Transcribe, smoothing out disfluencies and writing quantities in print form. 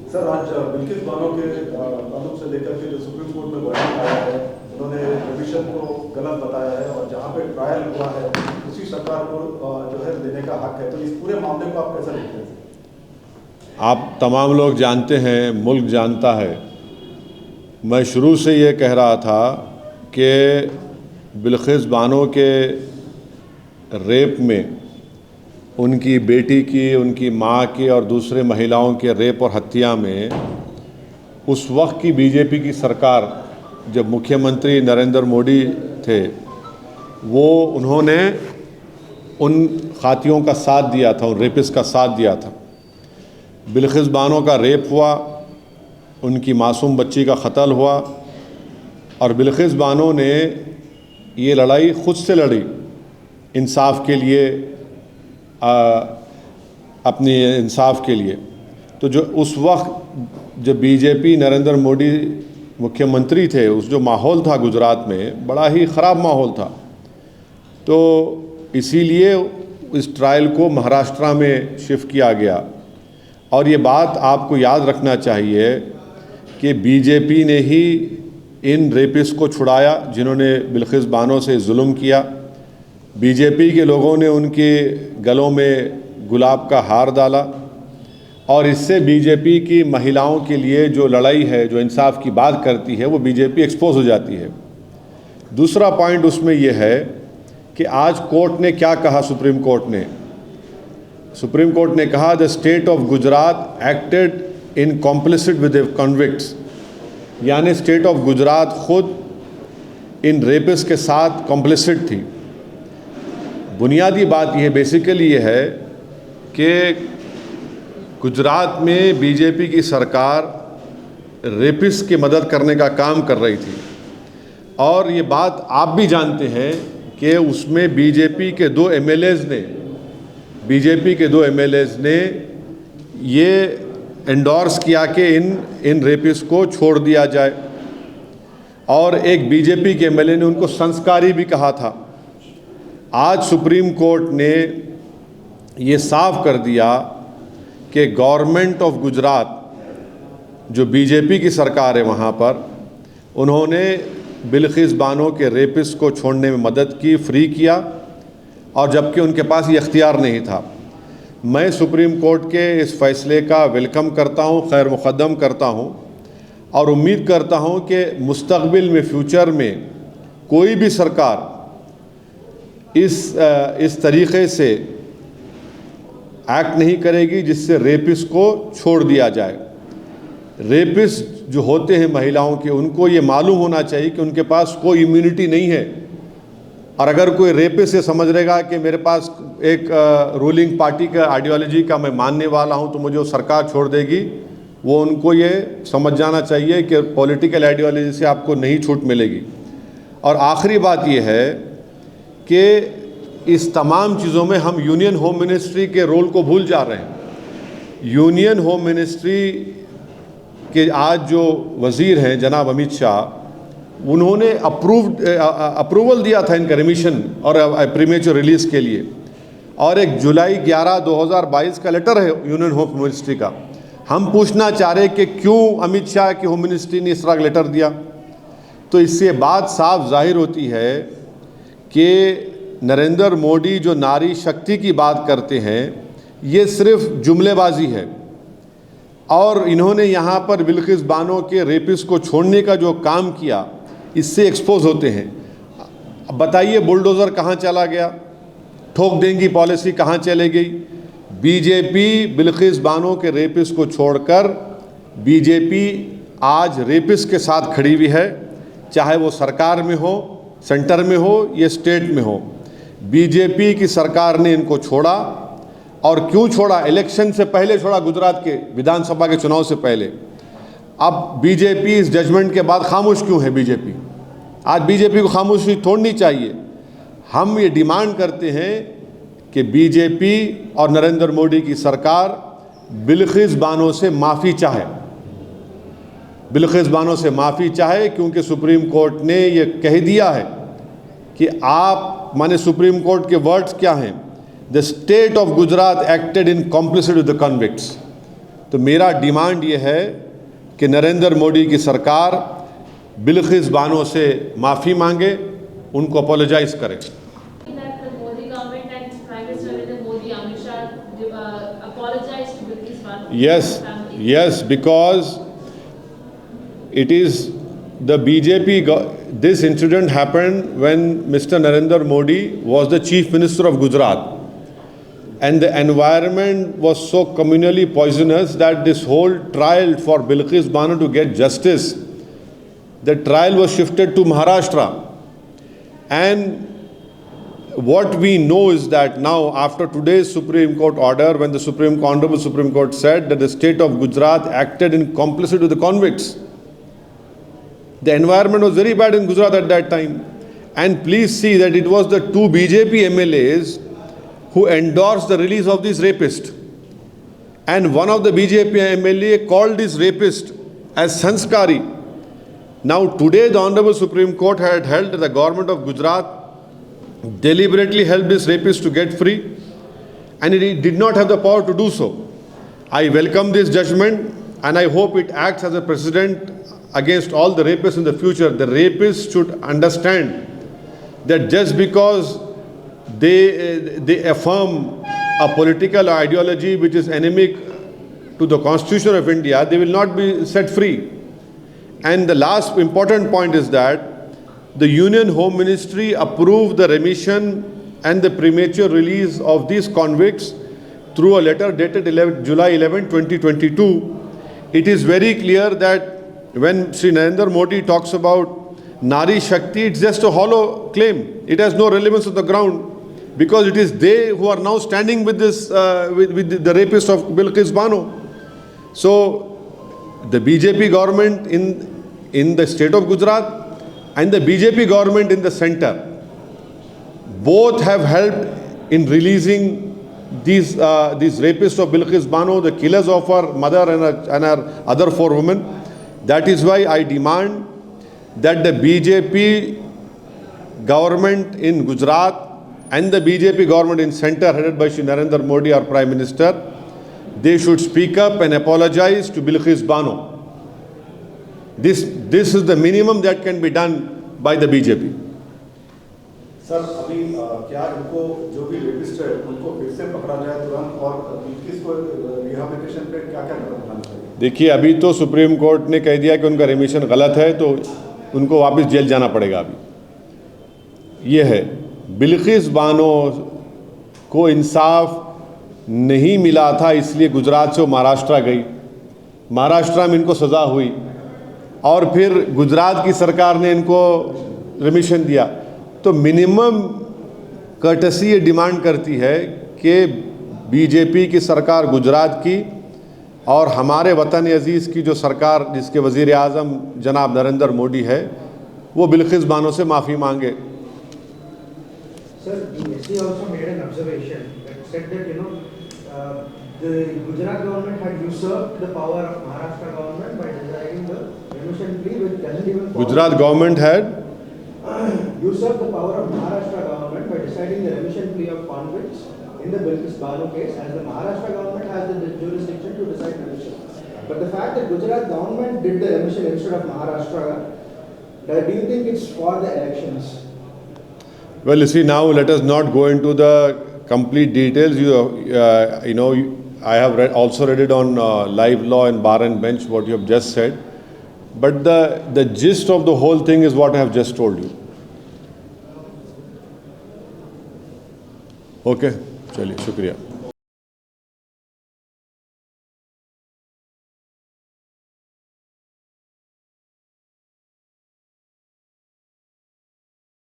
Sir, आज बिल्किस बानो के ताल्लुक से लेकर के जो सुप्रीम कोर्ट में बयान आया है, उन्होंने कमीशन को गलत बताया है और जहां पे ट्रायल हुआ है उसी सरकार को जो है देने का हक है। तो इस पूरे मामले को आप कैसा देखते हैं? आप तमाम लोग जानते हैं, मुल्क जानता है, मैं शुरू से ये कह रहा था कि बिल्किस बानो के रेप में उनकी बेटी की, उनकी माँ की और दूसरे महिलाओं के रेप और हत्या में उस वक्त की बीजेपी की सरकार, जब मुख्यमंत्री नरेंद्र मोदी थे, उन्होंने उन खातियों का साथ दिया था, उन रेपिस्ट का साथ दिया था। बिल्किस बानो का रेप हुआ, उनकी मासूम बच्ची का कत्ल हुआ और बिल्किस बानो ने ये लड़ाई खुद से लड़ी इंसाफ के लिए, अपने इंसाफ के लिए। तो जो उस वक्त जब बीजेपी नरेंद्र मोदी मुख्यमंत्री थे, उस जो माहौल था गुजरात में, बड़ा ही ख़राब माहौल था। तो इसीलिए इस ट्रायल को महाराष्ट्र में शिफ्ट किया गया। और ये बात आपको याद रखना चाहिए कि बीजेपी ने ही इन रेपिस्ट को छुड़ाया जिन्होंने बिल्किस बानो से जुल्म किया। बीजेपी के लोगों ने उनके गलों में गुलाब का हार डाला और इससे बीजेपी की महिलाओं के लिए जो लड़ाई है, जो इंसाफ की बात करती है, वो बीजेपी एक्सपोज हो जाती है। दूसरा पॉइंट उसमें यह है कि आज कोर्ट ने क्या कहा, सुप्रीम कोर्ट ने कहा the state of Gujarat acted in complicit with the convicts, यानी स्टेट ऑफ गुजरात खुद इन रेपिस्ट के साथ कॉम्प्लिसिट थी। बुनियादी बात यह बेसिकली ये है कि गुजरात में बीजेपी की सरकार रेपिस्ट की मदद करने का काम कर रही थी और ये बात आप भी जानते हैं कि उसमें बीजेपी के दो एमएलएज ने ये एंडोर्स किया कि इन रेपिस्ट को छोड़ दिया जाए और एक बीजेपी के एमएलए ने उनको संस्कारी भी कहा था। आज सुप्रीम कोर्ट ने ये साफ कर दिया कि गवर्नमेंट ऑफ गुजरात, जो बीजेपी की सरकार है वहाँ पर, उन्होंने बिल्किस बानो के रेपिस्ट को छोड़ने में मदद की, फ्री किया, और जबकि उनके पास ये इख्तियार नहीं था। मैं सुप्रीम कोर्ट के इस फैसले का वेलकम करता हूँ, खैर मुक़द्दम करता हूँ और उम्मीद करता हूँ कि मुस्तक़बिल में, फ्यूचर में कोई भी सरकार इस तरीक़े से एक्ट नहीं करेगी जिससे रेपिस्ट को छोड़ दिया जाए। रेपिस्ट जो होते हैं महिलाओं के, उनको ये मालूम होना चाहिए कि उनके पास कोई इम्यूनिटी नहीं है और अगर कोई रेपिस्ट से समझ रहेगा कि मेरे पास एक रूलिंग पार्टी का आइडियोलॉजी का मैं मानने वाला हूं तो मुझे वो सरकार छोड़ देगी, वो उनको ये समझ जाना चाहिए कि पॉलिटिकल आइडियोलॉजी से आपको नहीं छूट मिलेगी। और आखिरी बात ये है कि इस तमाम चीज़ों में हम यूनियन होम मिनिस्ट्री के रोल को भूल जा रहे हैं। यूनियन होम मिनिस्ट्री के आज जो वज़ीर हैं जनाब अमित शाह, उन्होंने अप्रूवल दिया था इनका रिमिशन और प्रीमेच्योर रिलीज़ के लिए, और एक जुलाई 11, 2022 का लेटर है यूनियन होम मिनिस्ट्री का। हम पूछना चाह रहे कि क्यों अमित शाह की होम मिनिस्ट्री ने इस तरह का लेटर दिया। तो इससे बात साफ जाहिर होती है कि नरेंद्र मोदी जो नारी शक्ति की बात करते हैं, ये सिर्फ जुमलेबाजी है और इन्होंने यहाँ पर बिल्किस बानो के रेपिस्ट को छोड़ने का जो काम किया, इससे एक्सपोज होते हैं। अब बताइए बुलडोज़र कहाँ चला गया, ठोक देंगी पॉलिसी कहाँ चले गई। बीजेपी बिल्किस बानो के रेपिस्ट को छोड़कर बीजेपी आज रेपिस्ट के साथ खड़ी हुई है, चाहे वो सरकार में हो, सेंटर में हो या स्टेट में हो। बीजेपी की सरकार ने इनको छोड़ा, और क्यों छोड़ा? इलेक्शन से पहले छोड़ा, गुजरात के विधानसभा के चुनाव से पहले। अब बीजेपी इस जजमेंट के बाद खामोश क्यों है? बीजेपी आज बीजेपी को खामोशी तोड़नी चाहिए। हम ये डिमांड करते हैं कि बीजेपी और नरेंद्र मोदी की सरकार बिल्किस बानो से माफ़ी चाहे, क्योंकि सुप्रीम कोर्ट ने ये कह दिया है कि आप, माने सुप्रीम कोर्ट के वर्ड्स क्या हैं? The state of Gujarat acted in complicit with the convicts. तो मेरा डिमांड ये है कि नरेंद्र मोदी की सरकार बिल्किस बानो से माफ़ी मांगे, उनको अपोलोजाइज करे। That the Modi government and Prime Minister Narendra Modi, Amit Shah, apologized to Bilkis Bano. Yes, family. yes, because it is the BJP. This incident happened when Mr. Narendra Modi was the Chief Minister of Gujarat. And the environment was so communally poisonous that this whole trial for Bilkis Bano to get justice, the trial was shifted to Maharashtra. And what we know is that now, after today's Supreme Court order, when the Honorable Supreme Court said that the state of Gujarat acted in complicity with the convicts, the environment was very bad in Gujarat at that time. And please see that it was the two BJP MLAs who endorsed the release of these rapists. And one of the BJP MLA called this rapist as Sanskari. Now today the Honorable Supreme Court had held that the government of Gujarat deliberately helped this rapist to get free, and it did not have the power to do so. I welcome this judgment, and I hope it acts as a precedent against all the rapists in the future. The rapists should understand that just because they affirm a political ideology which is enemic to the Constitution of India, they will not be set free. And the last important point is that the Union Home Ministry approved the remission and the premature release of these convicts through a letter dated July 11, 2022. It is very clear that when Sri Narendra Modi talks about Nari Shakti, it's just a hollow claim. It has no relevance on the ground, because it is they who are now standing with this, with the rapist of Bilkis Bano. So the BJP government in the state of Gujarat and the BJP government in the center both have helped in releasing these rapists of Bilkis Bano, the killers of her mother and her other 4 women. That is why I demand that the BJP government in Gujarat and the BJP government in center headed by Shri Narendra Modi, our Prime Minister, they should speak up and apologize to Bilkis Bano. This is the minimum that can be done by the BJP. Sir अभी क्या इनको जो भी rapist है उनको फिर से पकड़ा जाए तुरंत, और बिल्किस को रिहैबिलिटेशन पे क्या क्या कदम उठाना चाहिए? देखिए, अभी तो सुप्रीम कोर्ट ने कह दिया कि उनका रिमिशन गलत है, तो उनको वापस जेल जाना पड़ेगा। अभी ये है, बिल्किस बानो को इंसाफ नहीं मिला था, इसलिए गुजरात से वो महाराष्ट्र गई। महाराष्ट्र में इनको सज़ा हुई और फिर गुजरात की सरकार ने इनको रिमिशन दिया। तो मिनिमम कर्टसी ये डिमांड करती है कि बीजेपी की सरकार गुजरात की और हमारे वतन अजीज़ की जो सरकार जिसके वज़ीर आज़म जनाब नरेंद्र मोदी है, वो बिल्किस बानो से माफ़ी मांगे। Sir, the SC also made an observation that said that the Gujarat government had usurped the power of Maharashtra government by deciding the remission plea, which doesn't even follow. Gujarat government had usurped the power of Maharashtra government by deciding the remission plea of convicts in the Bilkis Bano case, as the Maharashtra government has the jurisdiction to decide remission. But the fact that Gujarat government did the remission instead of Maharashtra, do you think it's for the elections? Well, you see, now let us not go into the complete details. I have also read it on Live Law and Bar and Bench, what you have just said. But the gist of the whole thing is what I have just told you. Okay, चलिए, शुक्रिया।